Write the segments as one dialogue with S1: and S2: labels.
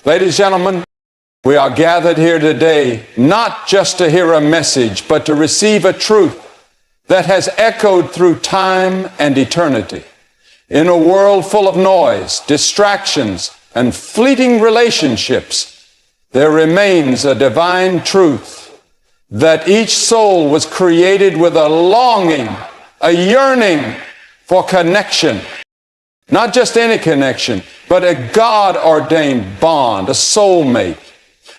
S1: Ladies and gentlemen, we are gathered here today not just to hear a message, but to receive a truth that has echoed through time and eternity. In a world full of noise, distractions, and fleeting relationships, there remains a divine truth that each soul was created with a longing, a yearning for connection. Not just any connection, but a God-ordained bond, a soulmate.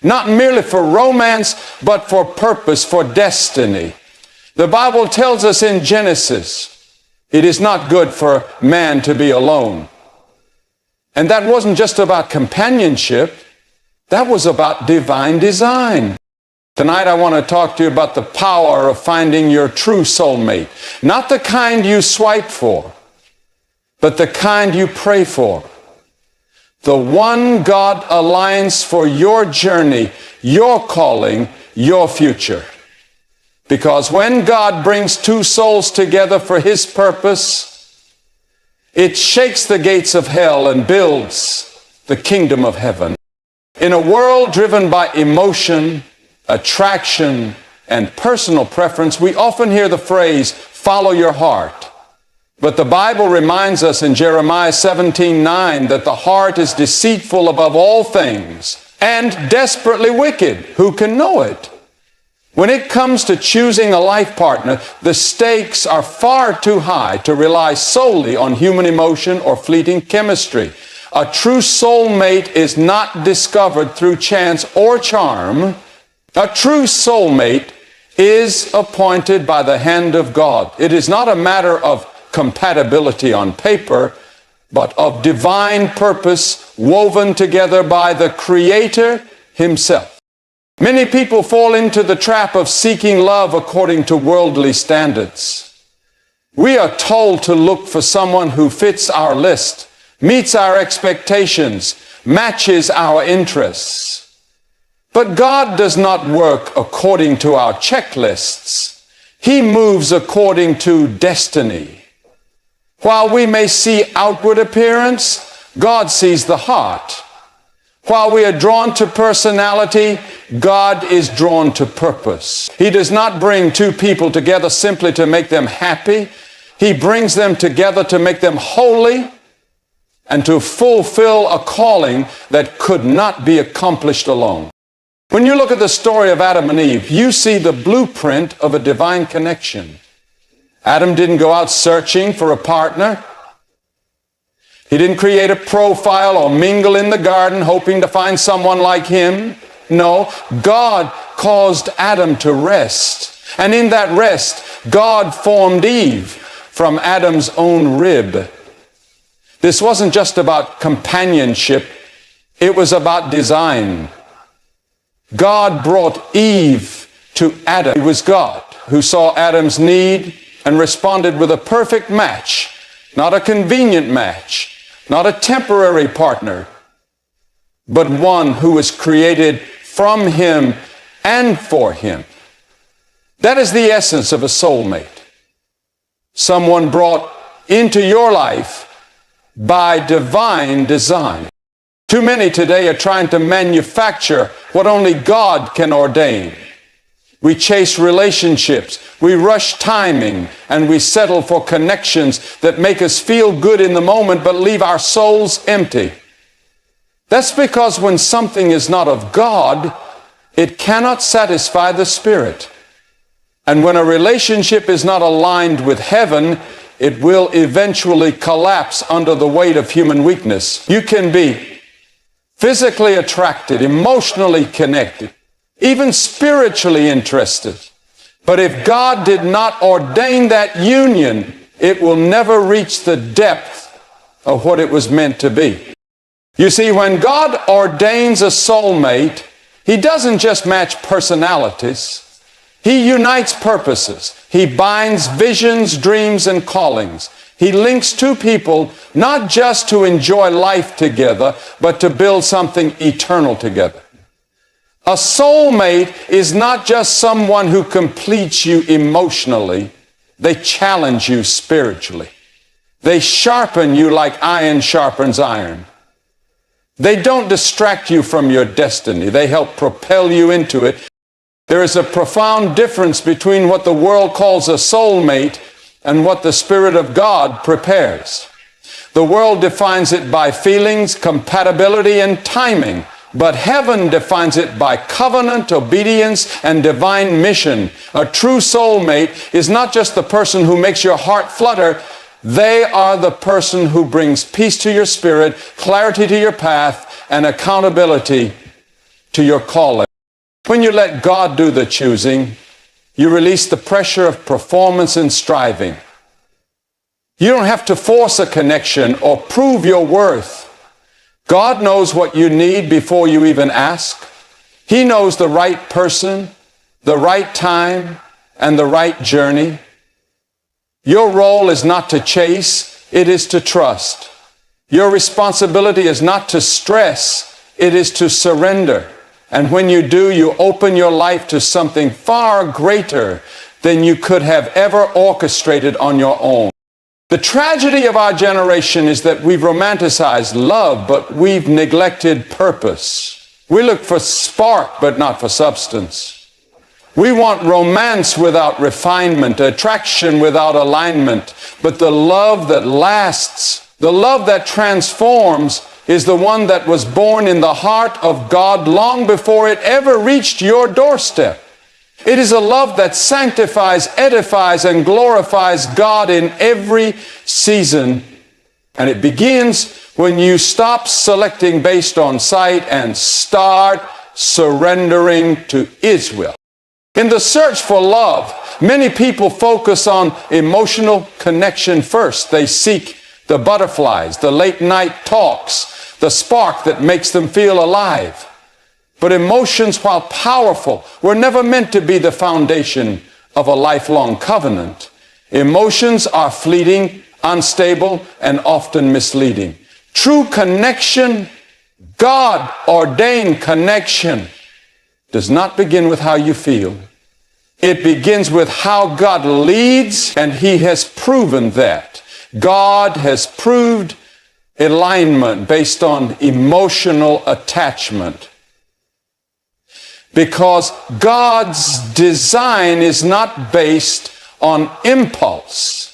S1: Not merely for romance, but for purpose, for destiny. The Bible tells us in Genesis, it is not good for man to be alone. And that wasn't just about companionship, that was about divine design. Tonight I want to talk to you about the power of finding your true soulmate. Not the kind you swipe for, but the kind you pray for. The one God aligns for your journey, your calling, your future. Because when God brings two souls together for His purpose, it shakes the gates of hell and builds the kingdom of heaven. In a world driven by emotion, attraction, and personal preference, we often hear the phrase, follow your heart. But the Bible reminds us in Jeremiah 17:9 that the heart is deceitful above all things and desperately wicked. Who can know it? When it comes to choosing a life partner, the stakes are far too high to rely solely on human emotion or fleeting chemistry. A true soulmate is not discovered through chance or charm. A true soulmate is appointed by the hand of God. It is not a matter of compatibility on paper, but of divine purpose woven together by the Creator Himself. Many people fall into the trap of seeking love according to worldly standards. We are told to look for someone who fits our list, meets our expectations, matches our interests. But God does not work according to our checklists. He moves according to destiny. While we may see outward appearance, God sees the heart. While we are drawn to personality, God is drawn to purpose. He does not bring two people together simply to make them happy. He brings them together to make them holy and to fulfill a calling that could not be accomplished alone. When you look at the story of Adam and Eve, you see the blueprint of a divine connection. Adam didn't go out searching for a partner. He didn't create a profile or mingle in the garden hoping to find someone like him. No, God caused Adam to rest. And in that rest, God formed Eve from Adam's own rib. This wasn't just about companionship. It was about design. God brought Eve to Adam. It was God who saw Adam's need and responded with a perfect match, not a convenient match, not a temporary partner, but one who was created from him and for him. That is the essence of a soulmate. Someone brought into your life by divine design. Too many today are trying to manufacture what only God can ordain. We chase relationships, we rush timing, and we settle for connections that make us feel good in the moment but leave our souls empty. That's because when something is not of God, it cannot satisfy the spirit. And when a relationship is not aligned with heaven, it will eventually collapse under the weight of human weakness. You can be physically attracted, emotionally connected, even spiritually interested. But if God did not ordain that union, it will never reach the depth of what it was meant to be. You see, when God ordains a soulmate, He doesn't just match personalities. He unites purposes. He binds visions, dreams, and callings. He links two people not just to enjoy life together, but to build something eternal together. A soulmate is not just someone who completes you emotionally. They challenge you spiritually. They sharpen you like iron sharpens iron. They don't distract you from your destiny. They help propel you into it. There is a profound difference between what the world calls a soulmate and what the Spirit of God prepares. The world defines it by feelings, compatibility, and timing. But heaven defines it by covenant, obedience, and divine mission. A true soulmate is not just the person who makes your heart flutter. They are the person who brings peace to your spirit, clarity to your path, and accountability to your calling. When you let God do the choosing, you release the pressure of performance and striving. You don't have to force a connection or prove your worth. God knows what you need before you even ask. He knows the right person, the right time, and the right journey. Your role is not to chase, it is to trust. Your responsibility is not to stress, it is to surrender. And when you do, you open your life to something far greater than you could have ever orchestrated on your own. The tragedy of our generation is that we've romanticized love, but we've neglected purpose. We look for spark, but not for substance. We want romance without refinement, attraction without alignment. But the love that lasts, the love that transforms, is the one that was born in the heart of God long before it ever reached your doorstep. It is a love that sanctifies, edifies, and glorifies God in every season. And it begins when you stop selecting based on sight and start surrendering to His will. In the search for love, many people focus on emotional connection first. They seek the butterflies, the late night talks, the spark that makes them feel alive. But emotions, while powerful, were never meant to be the foundation of a lifelong covenant. Emotions are fleeting, unstable, and often misleading. True connection, God-ordained connection, does not begin with how you feel. It begins with how God leads, and He has proven that. God has proved alignment based on emotional attachment. Because God's design is not based on impulse.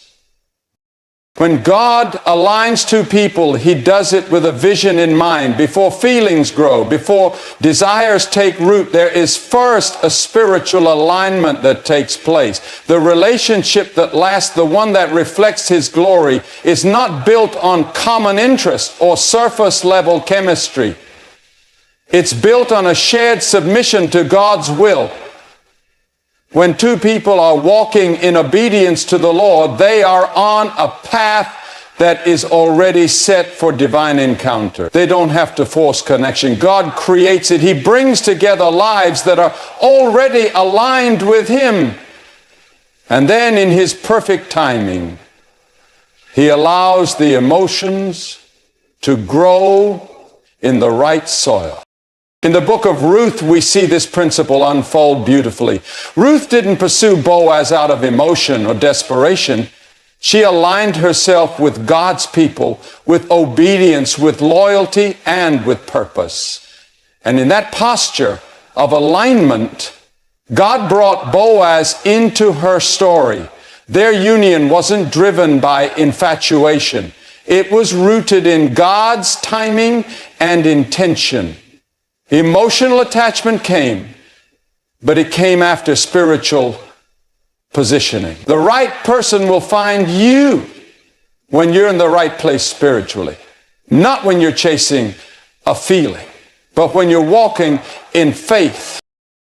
S1: When God aligns two people, He does it with a vision in mind. Before feelings grow, before desires take root, there is first a spiritual alignment that takes place. The relationship that lasts, the one that reflects His glory, is not built on common interest or surface level chemistry. It's built on a shared submission to God's will. When two people are walking in obedience to the Lord, they are on a path that is already set for divine encounter. They don't have to force connection. God creates it. He brings together lives that are already aligned with Him. And then in His perfect timing, He allows the emotions to grow in the right soil. In the book of Ruth, we see this principle unfold beautifully. Ruth didn't pursue Boaz out of emotion or desperation. She aligned herself with God's people, with obedience, with loyalty, and with purpose. And in that posture of alignment, God brought Boaz into her story. Their union wasn't driven by infatuation. It was rooted in God's timing and intention. Emotional attachment came, but it came after spiritual positioning. The right person will find you when you're in the right place spiritually. Not when you're chasing a feeling, but when you're walking in faith.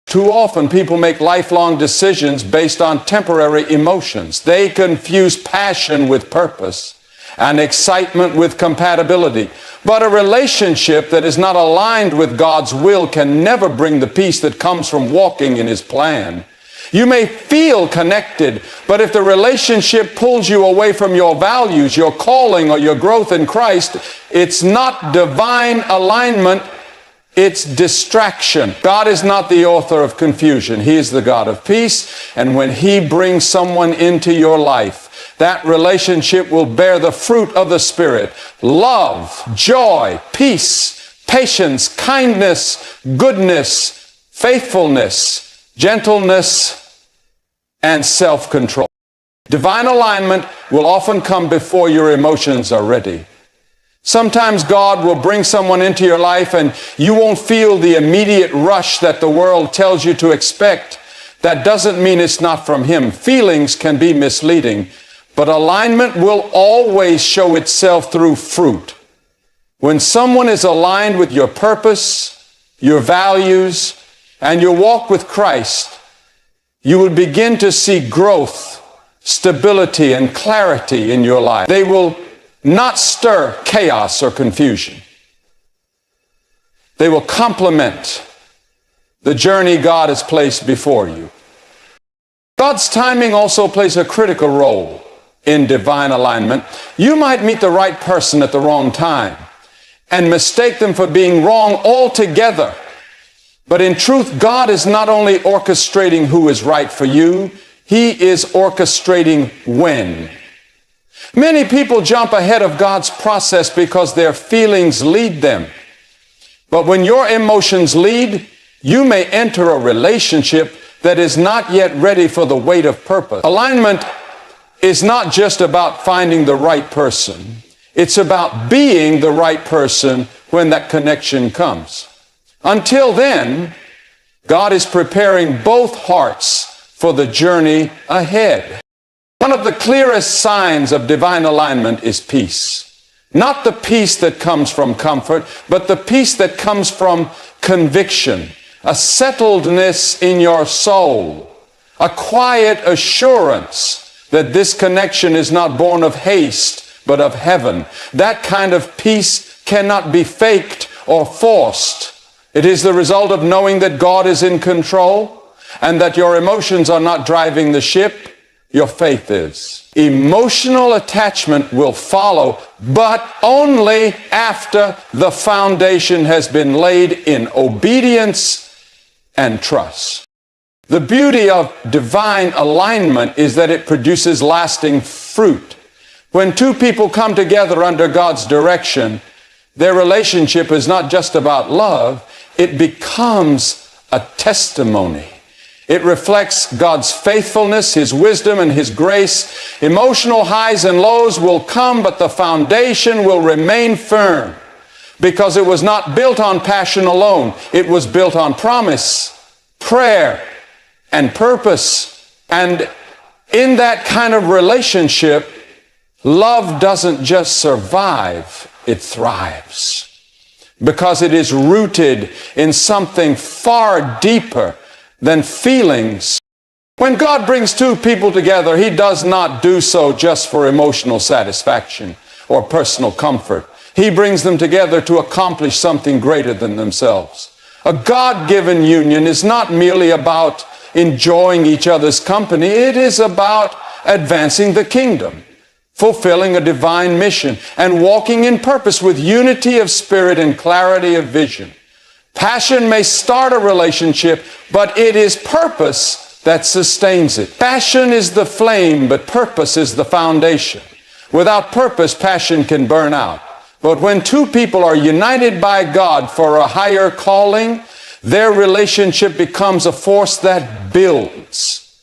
S1: Too often people make lifelong decisions based on temporary emotions. They confuse passion with purpose and excitement with compatibility. But a relationship that is not aligned with God's will can never bring the peace that comes from walking in His plan. You may feel connected, but if the relationship pulls you away from your values, your calling, or your growth in Christ, it's not divine alignment, it's distraction. God is not the author of confusion. He is the God of peace, and when He brings someone into your life, that relationship will bear the fruit of the Spirit: love, joy, peace, patience, kindness, goodness, faithfulness, gentleness, and self-control. Divine alignment will often come before your emotions are ready. Sometimes God will bring someone into your life and you won't feel the immediate rush that the world tells you to expect. That doesn't mean it's not from Him. Feelings can be misleading, but alignment will always show itself through fruit. When someone is aligned with your purpose, your values, and your walk with Christ, you will begin to see growth, stability, and clarity in your life. They will not stir chaos or confusion. They will complement the journey God has placed before you. God's timing also plays a critical role in divine alignment. You might meet the right person at the wrong time and mistake them for being wrong altogether. But in truth, God is not only orchestrating who is right for you, He is orchestrating when. Many people jump ahead of God's process because their feelings lead them. But when your emotions lead, you may enter a relationship that is not yet ready for the weight of purpose. Alignment is not just about finding the right person. It's about being the right person when that connection comes. Until then, God is preparing both hearts for the journey ahead. One of the clearest signs of divine alignment is peace. Not the peace that comes from comfort, but the peace that comes from conviction, a settledness in your soul, a quiet assurance that this connection is not born of haste, but of heaven. That kind of peace cannot be faked or forced. It is the result of knowing that God is in control and that your emotions are not driving the ship. Your faith is. Emotional attachment will follow, but only after the foundation has been laid in obedience and trust. The beauty of divine alignment is that it produces lasting fruit. When two people come together under God's direction, their relationship is not just about love, it becomes a testimony. It reflects God's faithfulness, His wisdom, and His grace. Emotional highs and lows will come, but the foundation will remain firm because it was not built on passion alone. It was built on promise, prayer, and purpose. And in that kind of relationship, love doesn't just survive, it thrives because it is rooted in something far deeper than feelings. When God brings two people together, He does not do so just for emotional satisfaction or personal comfort. He brings them together to accomplish something greater than themselves. A God-given union is not merely about enjoying each other's company. It is about advancing the kingdom, fulfilling a divine mission, and walking in purpose with unity of spirit and clarity of vision. Passion may start a relationship, but it is purpose that sustains it. Passion is the flame, but purpose is the foundation. Without purpose, passion can burn out. But when two people are united by God for a higher calling, their relationship becomes a force that builds.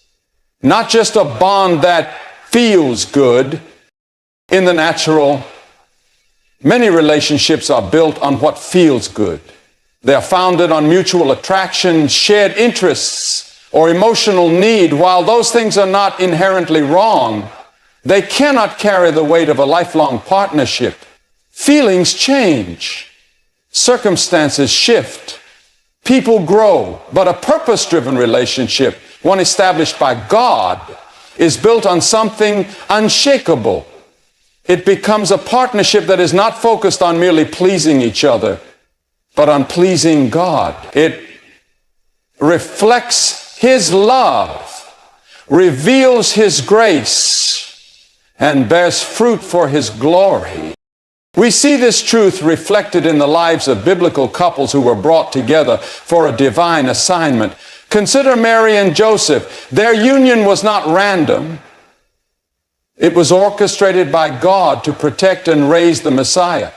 S1: Not just a bond that feels good in the natural. Many relationships are built on what feels good. They are founded on mutual attraction, shared interests, or emotional need. While those things are not inherently wrong, they cannot carry the weight of a lifelong partnership. Feelings change. Circumstances shift. People grow. But a purpose-driven relationship, one established by God, is built on something unshakable. It becomes a partnership that is not focused on merely pleasing each other, but on pleasing God. It reflects His love, reveals His grace, and bears fruit for His glory. We see this truth reflected in the lives of biblical couples who were brought together for a divine assignment. Consider Mary and Joseph. Their union was not random. It was orchestrated by God to protect and raise the Messiah.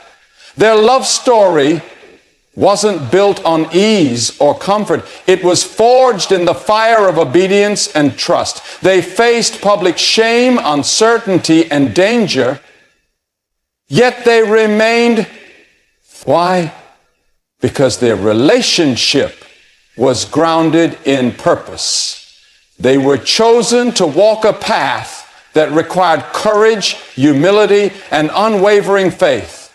S1: Their love story wasn't built on ease or comfort. It was forged in the fire of obedience and trust. They faced public shame, uncertainty, and danger, yet they remained. Why? Because their relationship was grounded in purpose. They were chosen to walk a path that required courage, humility, and unwavering faith.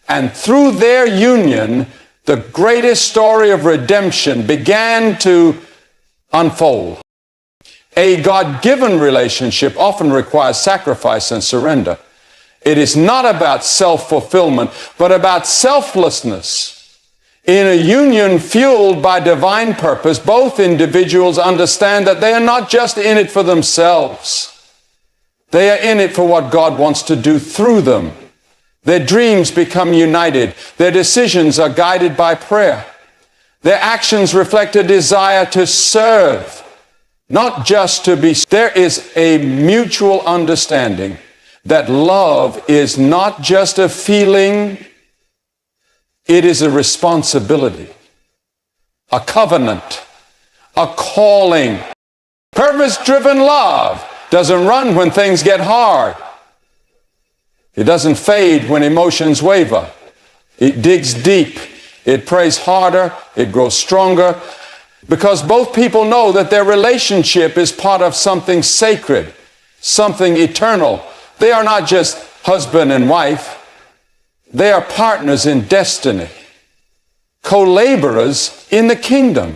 S1: And through their union, the greatest story of redemption began to unfold. A God-given relationship often requires sacrifice and surrender. It is not about self-fulfillment, but about selflessness. In a union fueled by divine purpose, both individuals understand that they are not just in it for themselves. They are in it for what God wants to do through them. Their dreams become united. Their decisions are guided by prayer. Their actions reflect a desire to serve, not just to be. There is a mutual understanding that love is not just a feeling, it is a responsibility, a covenant, a calling. Purpose-driven love doesn't run when things get hard. It doesn't fade when emotions waver. It digs deep. It prays harder. It grows stronger. Because both people know that their relationship is part of something sacred, something eternal. They are not just husband and wife. They are partners in destiny, co-laborers in the kingdom.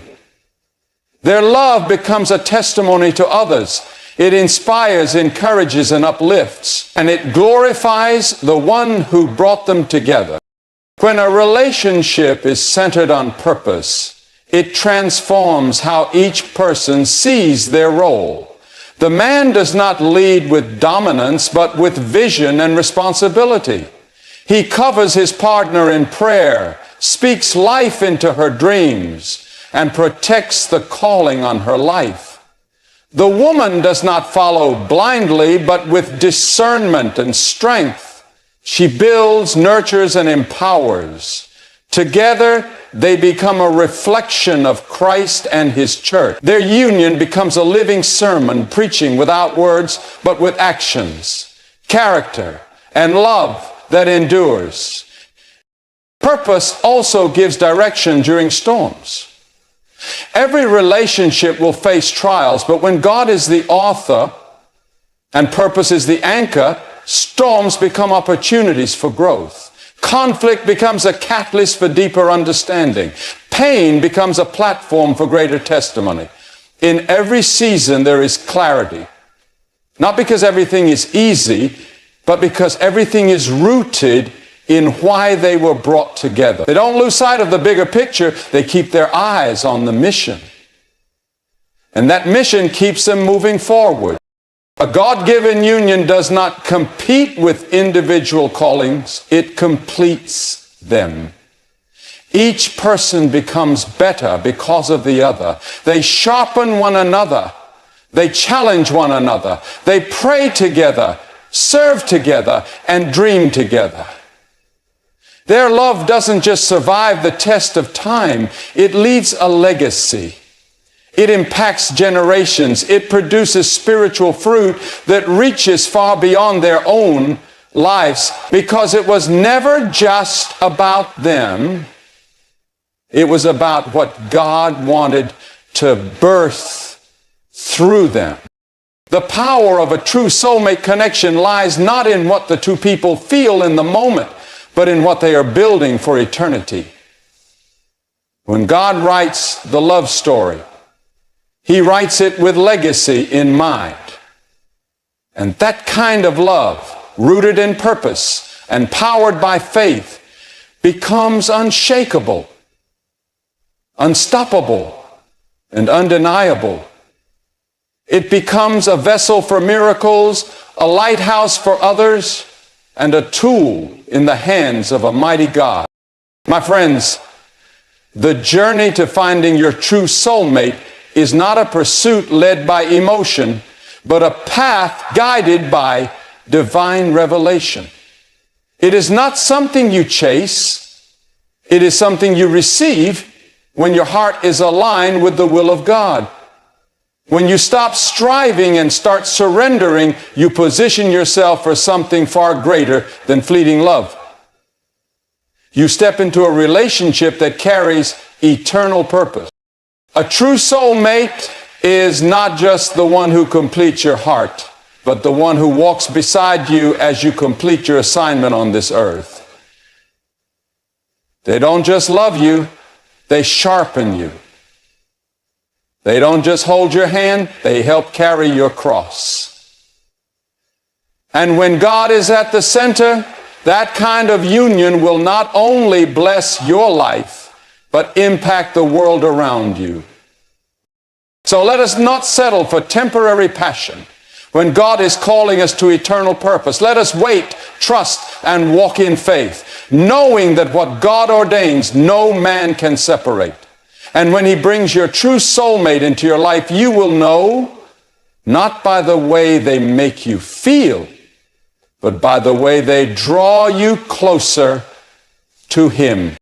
S1: Their love becomes a testimony to others. It inspires, encourages, and uplifts, and it glorifies the one who brought them together. When a relationship is centered on purpose, it transforms how each person sees their role. The man does not lead with dominance, but with vision and responsibility. He covers his partner in prayer, speaks life into her dreams, and protects the calling on her life. The woman does not follow blindly, but with discernment and strength. She builds, nurtures, and empowers. Together, they become a reflection of Christ and His church. Their union becomes a living sermon, preaching without words, but with actions, character, and love that endures. Purpose also gives direction during storms. Every relationship will face trials, but when God is the author and purpose is the anchor, storms become opportunities for growth. Conflict becomes a catalyst for deeper understanding. Pain becomes a platform for greater testimony. In every season, there is clarity. Not because everything is easy, but because everything is rooted in why they were brought together. They don't lose sight of the bigger picture. They keep their eyes on the mission. And that mission keeps them moving forward. A God-given union does not compete with individual callings. It completes them. Each person becomes better because of the other. They sharpen one another. They challenge one another. They pray together, serve together, and dream together. Their love doesn't just survive the test of time, it leaves a legacy. It impacts generations. It produces spiritual fruit that reaches far beyond their own lives, because it was never just about them. It was about what God wanted to birth through them. The power of a true soulmate connection lies not in what the two people feel in the moment, but in what they are building for eternity. When God writes the love story, He writes it with legacy in mind. And that kind of love, rooted in purpose and powered by faith, becomes unshakable, unstoppable, and undeniable. It becomes a vessel for miracles, a lighthouse for others, and a tool in the hands of a mighty God. My friends, the journey to finding your true soulmate is not a pursuit led by emotion, but a path guided by divine revelation. It is not something you chase. It is something you receive when your heart is aligned with the will of God. When you stop striving and start surrendering, you position yourself for something far greater than fleeting love. You step into a relationship that carries eternal purpose. A true soulmate is not just the one who completes your heart, but the one who walks beside you as you complete your assignment on this earth. They don't just love you, they sharpen you. They don't just hold your hand, they help carry your cross. And when God is at the center, that kind of union will not only bless your life, but impact the world around you. So let us not settle for temporary passion when God is calling us to eternal purpose. Let us wait, trust, and walk in faith, knowing that what God ordains, no man can separate. And when He brings your true soulmate into your life, you will know, not by the way they make you feel, but by the way they draw you closer to Him.